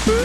Here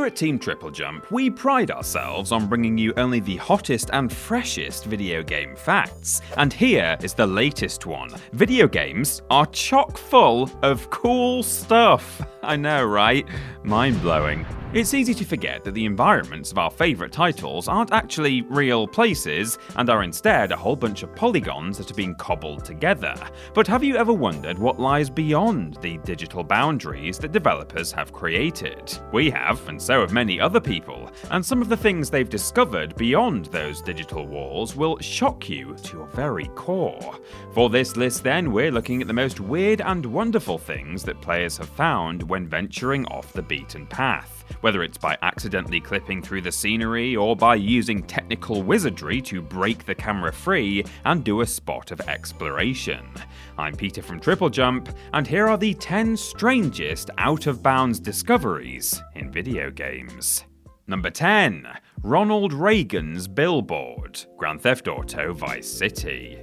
at Team TripleJump, we pride ourselves on bringing you only the hottest and freshest video game facts. And here is the latest one. Video games are chock full of cool stuff. I know, right? Mind-blowing. It's easy to forget that the environments of our favourite titles aren't actually real places, and are instead a whole bunch of polygons that are being cobbled together. But have you ever wondered what lies beyond the digital boundaries that developers have created? We have, and so have many other people, and some of the things they've discovered beyond those digital walls will shock you to your very core. For this list then, we're looking at the most weird and wonderful things that players have found when venturing off the beaten path. Whether it's by accidentally clipping through the scenery or by using technical wizardry to break the camera free and do a spot of exploration. I'm Peter from TripleJump, and here are the 10 strangest out-of-bounds discoveries in video games. Number 10. Ronald Reagan's billboard, Grand Theft Auto Vice City.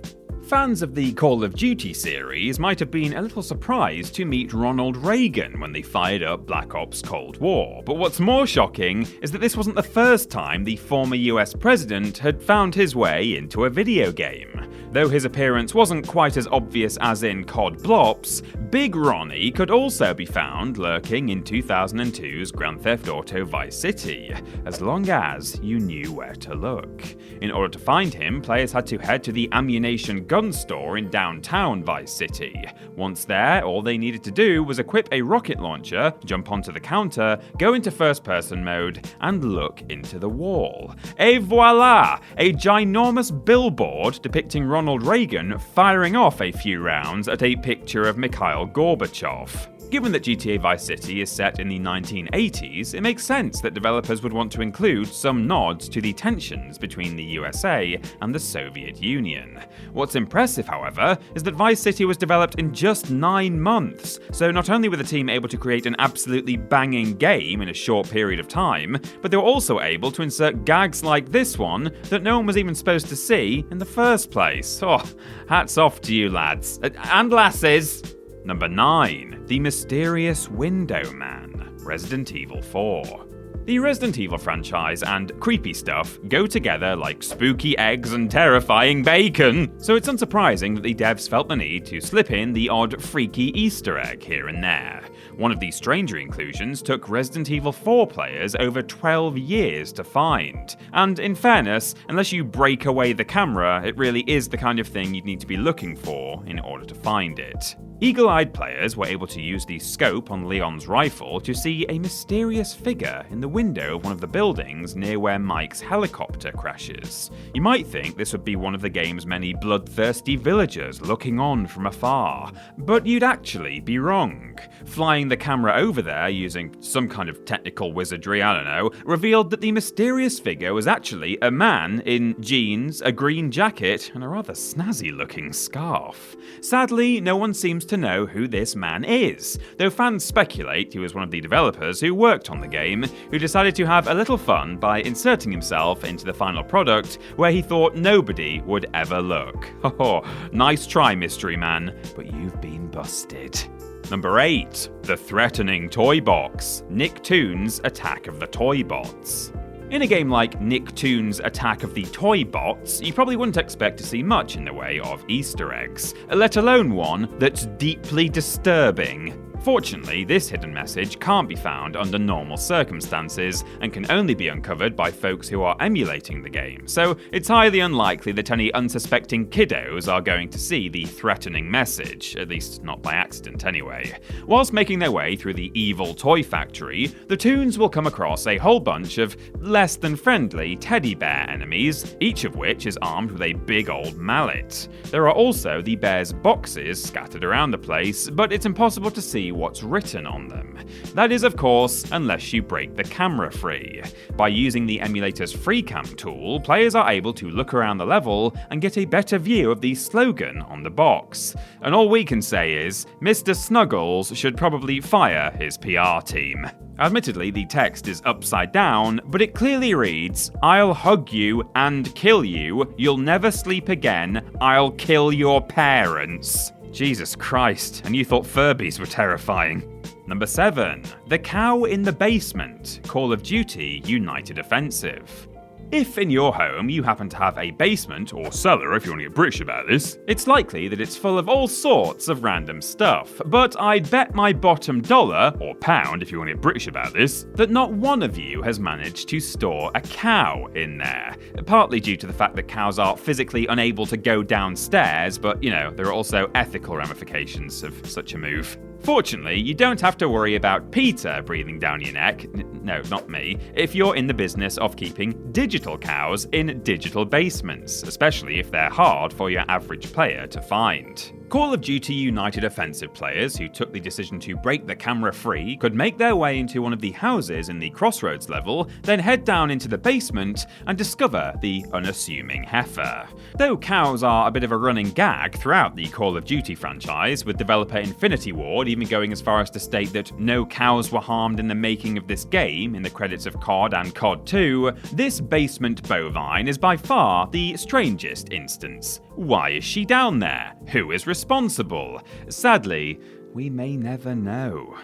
Fans of the Call of Duty series might have been a little surprised to meet Ronald Reagan when they fired up Black Ops Cold War, but what's more shocking is that this wasn't the first time the former US president had found his way into a video game. Though his appearance wasn't quite as obvious as in COD Blops, Big Ronnie could also be found lurking in 2002's Grand Theft Auto Vice City, as long as you knew where to look. In order to find him, players had to head to the ammunition gun store in downtown Vice City. Once there, all they needed to do was equip a rocket launcher, jump onto the counter, go into first-person mode, and look into the wall. Et voila! A ginormous billboard depicting Ronald Reagan firing off a few rounds at a picture of Mikhail Gorbachev. Given that GTA Vice City is set in the 1980s, it makes sense that developers would want to include some nods to the tensions between the USA and the Soviet Union. What's impressive, however, is that Vice City was developed in just 9 months, so not only were the team able to create an absolutely banging game in a short period of time, but they were also able to insert gags like this one that no one was even supposed to see in the first place. Oh, hats off to you lads. And lasses! Number 9. The Mysterious Window Man, Resident Evil 4. The Resident Evil franchise and creepy stuff go together like spooky eggs and terrifying bacon, so it's unsurprising that the devs felt the need to slip in the odd freaky Easter egg here and there. One of these stranger inclusions took Resident Evil 4 players over 12 years to find. And in fairness, unless you break away the camera, it really is the kind of thing you'd need to be looking for in order to find it. Eagle-eyed players were able to use the scope on Leon's rifle to see a mysterious figure in the window of one of the buildings near where Mike's helicopter crashes. You might think this would be one of the game's many bloodthirsty villagers looking on from afar, but you'd actually be wrong. Flying the camera over there using some kind of technical wizardry, I don't know, revealed that the mysterious figure was actually a man in jeans, a green jacket, and a rather snazzy-looking scarf. Sadly, no one seems to know who this man is, though fans speculate he was one of the developers who worked on the game, who decided to have a little fun by inserting himself into the final product where he thought nobody would ever look. Oh, nice try, mystery man, but you've been busted. Number 8. The Threatening Toy Box, Nicktoons' Attack of the Toy Bots. In a game like Nicktoons' Attack of the Toy Bots, you probably wouldn't expect to see much in the way of Easter eggs, let alone one that's deeply disturbing. Fortunately, this hidden message can't be found under normal circumstances and can only be uncovered by folks who are emulating the game, so it's highly unlikely that any unsuspecting kiddos are going to see the threatening message, at least not by accident anyway. Whilst making their way through the evil toy factory, the Toons will come across a whole bunch of less than friendly teddy bear enemies, each of which is armed with a big old mallet. There are also the bear's boxes scattered around the place, but it's impossible to see what's written on them. That is, of course, unless you break the camera free. By using the emulator's FreeCam tool, players are able to look around the level and get a better view of the slogan on the box. And all we can say is, Mr. Snuggles should probably fire his PR team. Admittedly, the text is upside down, but it clearly reads, "I'll hug you and kill you, you'll never sleep again, I'll kill your parents." Jesus Christ, and you thought Furbies were terrifying. Number 7. The Cow in the Basement, Call of Duty United Offensive. If in your home you happen to have a basement, or cellar if you want to get British about this, it's likely that it's full of all sorts of random stuff, but I'd bet my bottom dollar, or pound if you want to get British about this, that not one of you has managed to store a cow in there. Partly due to the fact that cows are physically unable to go downstairs, but there are also ethical ramifications of such a move. Fortunately, you don't have to worry about Peter breathing down your neck, no, not me, if you're in the business of keeping digital cows in digital basements, especially if they're hard for your average player to find. Call of Duty United Offensive players who took the decision to break the camera free could make their way into one of the houses in the Crossroads level, then head down into the basement and discover the unassuming heifer. Though cows are a bit of a running gag throughout the Call of Duty franchise, with developer Infinity Ward even going as far as to state that no cows were harmed in the making of this game in the credits of COD and COD 2, this basement bovine is by far the strangest instance. Why is she down there? Who is responsible? Sadly, we may never know.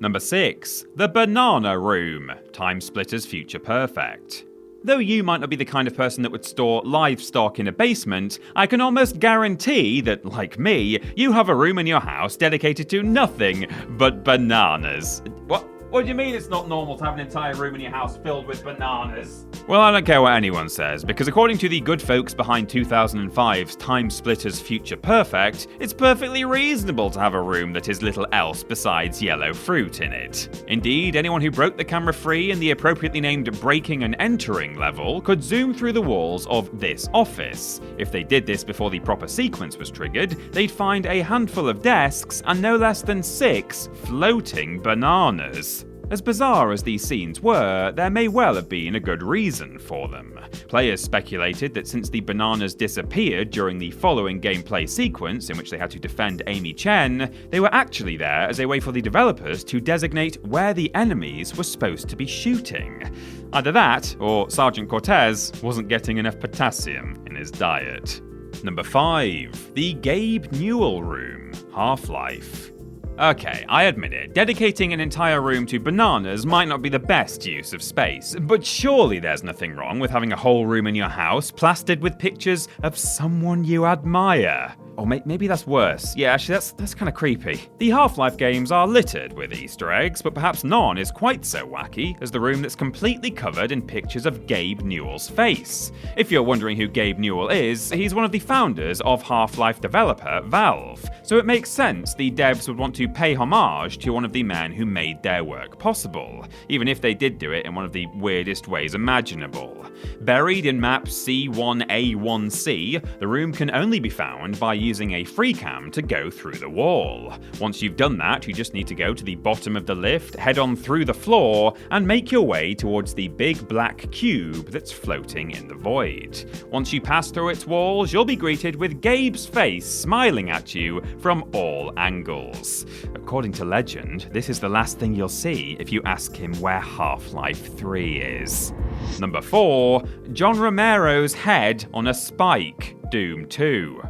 Number 6. The Banana Room, TimeSplitters Future Perfect. Though you might not be the kind of person that would store livestock in a basement, I can almost guarantee that, like me, you have a room in your house dedicated to nothing but bananas. What do you mean it's not normal to have an entire room in your house filled with bananas? Well, I don't care what anyone says, because according to the good folks behind 2005's TimeSplitters Future Perfect, it's perfectly reasonable to have a room that is little else besides yellow fruit in it. Indeed, anyone who broke the camera free in the appropriately named Breaking and Entering level could zoom through the walls of this office. If they did this before the proper sequence was triggered, they'd find a handful of desks and no less than 6 floating bananas. As bizarre as these scenes were, there may well have been a good reason for them. Players speculated that since the bananas disappeared during the following gameplay sequence in which they had to defend Amy Chen, they were actually there as a way for the developers to designate where the enemies were supposed to be shooting. Either that, or Sergeant Cortez wasn't getting enough potassium in his diet. Number 5. The Gabe Newell Room, Half-Life. Okay, I admit it, dedicating an entire room to bananas might not be the best use of space, but surely there's nothing wrong with having a whole room in your house plastered with pictures of someone you admire. Or maybe that's worse. Yeah, actually, that's kind of creepy. The Half-Life games are littered with Easter eggs, but perhaps none is quite so wacky as the room that's completely covered in pictures of Gabe Newell's face. If you're wondering who Gabe Newell is, he's one of the founders of Half-Life developer Valve, so it makes sense the devs would want to pay homage to one of the men who made their work possible, even if they did do it in one of the weirdest ways imaginable. Buried in map C1A1C, the room can only be found by using a freecam to go through the wall. Once you've done that, you just need to go to the bottom of the lift, head on through the floor, and make your way towards the big black cube that's floating in the void. Once you pass through its walls, you'll be greeted with Gabe's face smiling at you from all angles. According to legend, this is the last thing you'll see if you ask him where Half-Life 3 is. Number 4. John Romero's head on a spike, Doom 2.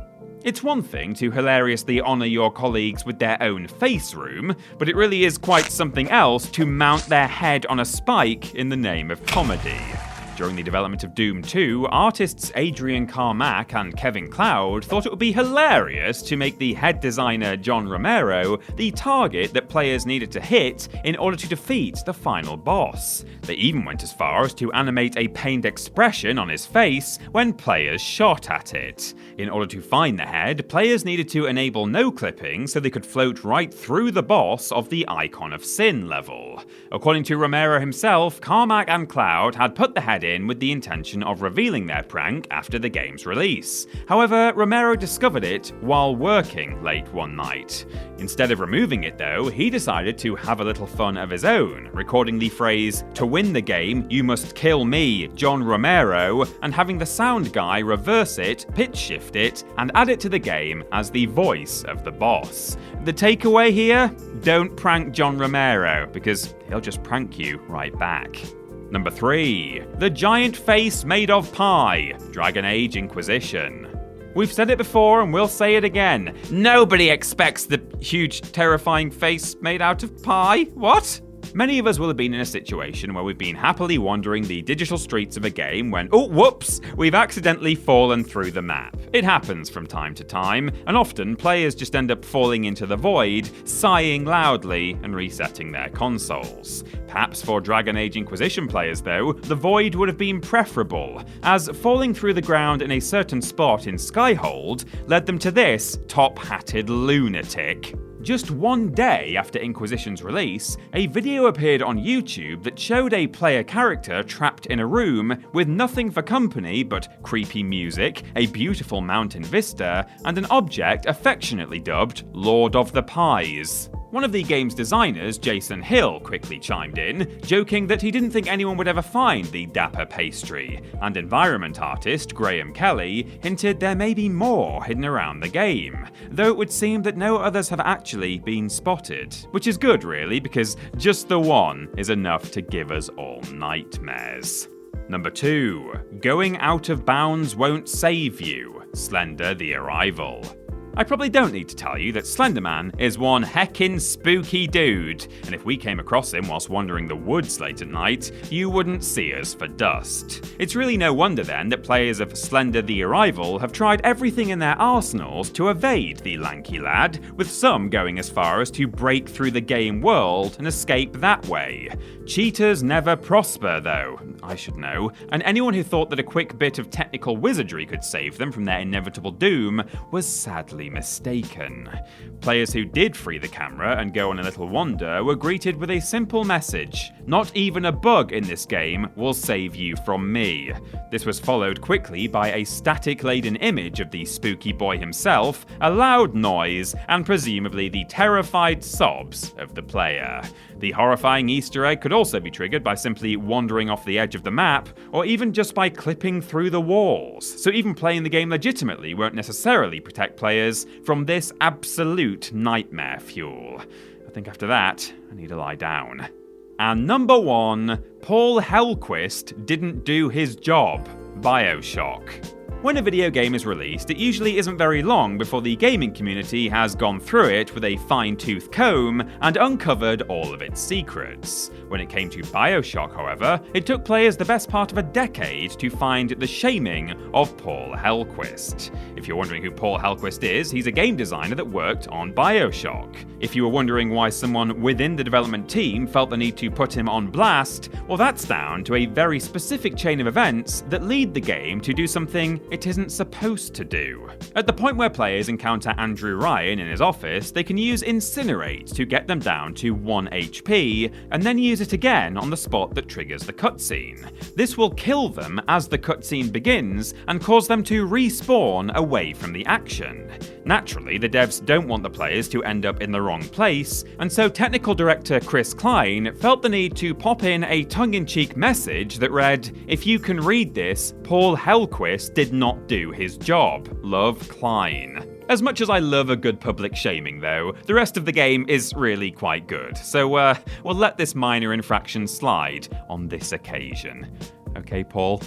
It's one thing to hilariously honour your colleagues with their own face room, but it really is quite something else to mount their head on a spike in the name of comedy. During the development of Doom 2, artists Adrian Carmack and Kevin Cloud thought it would be hilarious to make the head designer John Romero the target that players needed to hit in order to defeat the final boss. They even went as far as to animate a pained expression on his face when players shot at it. In order to find the head, players needed to enable no clipping so they could float right through the boss of the Icon of Sin level. According to Romero himself, Carmack and Cloud had put the head in with the intention of revealing their prank after the game's release. However, Romero discovered it while working late one night. Instead of removing it though, he decided to have a little fun of his own, recording the phrase, "To win the game, you must kill me, John Romero," and having the sound guy reverse it, pitch shift it, and add it to the game as the voice of the boss. The takeaway here? Don't prank John Romero, because he'll just prank you right back. Number 3. The giant face made of pie, Dragon Age Inquisition. We've said it before and we'll say it again. Nobody expects the huge, terrifying face made out of pie. What? Many of us will have been in a situation where we've been happily wandering the digital streets of a game when, oh, whoops, we've accidentally fallen through the map. It happens from time to time, and often players just end up falling into the void, sighing loudly and resetting their consoles. Perhaps for Dragon Age Inquisition players, though, the void would have been preferable, as falling through the ground in a certain spot in Skyhold led them to this top-hatted lunatic. Just one day after Inquisition's release, a video appeared on YouTube that showed a player character trapped in a room with nothing for company but creepy music, a beautiful mountain vista, and an object affectionately dubbed Lord of the Pies. One of the game's designers, Jason Hill, quickly chimed in, joking that he didn't think anyone would ever find the dapper pastry, and environment artist Graham Kelly hinted there may be more hidden around the game, though it would seem that no others have actually been spotted. Which is good, really, because just the one is enough to give us all nightmares. Number 2. Going out of bounds won't save you. Slender the Arrival. I probably don't need to tell you that Slenderman is one heckin' spooky dude, and if we came across him whilst wandering the woods late at night, you wouldn't see us for dust. It's really no wonder then that players of Slender the Arrival have tried everything in their arsenals to evade the lanky lad, with some going as far as to break through the game world and escape that way. Cheaters never prosper though, I should know, and anyone who thought that a quick bit of technical wizardry could save them from their inevitable doom was sadly mistaken. Players who did free the camera and go on a little wander were greeted with a simple message: not even a bug in this game will save you from me. This was followed quickly by a static-laden image of the spooky boy himself, a loud noise, and presumably the terrified sobs of the player. The horrifying Easter egg could also be triggered by simply wandering off the edge of the map, or even just by clipping through the walls. So even playing the game legitimately won't necessarily protect players from this absolute nightmare fuel. I think after that, I need to lie down. And number 1, Paul Hellquist didn't do his job. BioShock. When a video game is released, it usually isn't very long before the gaming community has gone through it with a fine-tooth comb and uncovered all of its secrets. When it came to BioShock, however, it took players the best part of a decade to find the shaming of Paul Hellquist. If you're wondering who Paul Hellquist is, he's a game designer that worked on BioShock. If you were wondering why someone within the development team felt the need to put him on blast, well, that's down to a very specific chain of events that lead the game to do something it isn't supposed to do. At the point where players encounter Andrew Ryan in his office, they can use Incinerate to get them down to 1 HP, and then use it again on the spot that triggers the cutscene. This will kill them as the cutscene begins, and cause them to respawn away from the action. Naturally, the devs don't want the players to end up in the wrong place, and so technical director Chris Klein felt the need to pop in a tongue-in-cheek message that read, "If you can read this, Paul Hellquist did not do his job. Love, Klein." As much as I love a good public shaming though, the rest of the game is really quite good, so we'll let this minor infraction slide on this occasion. Okay, Paul?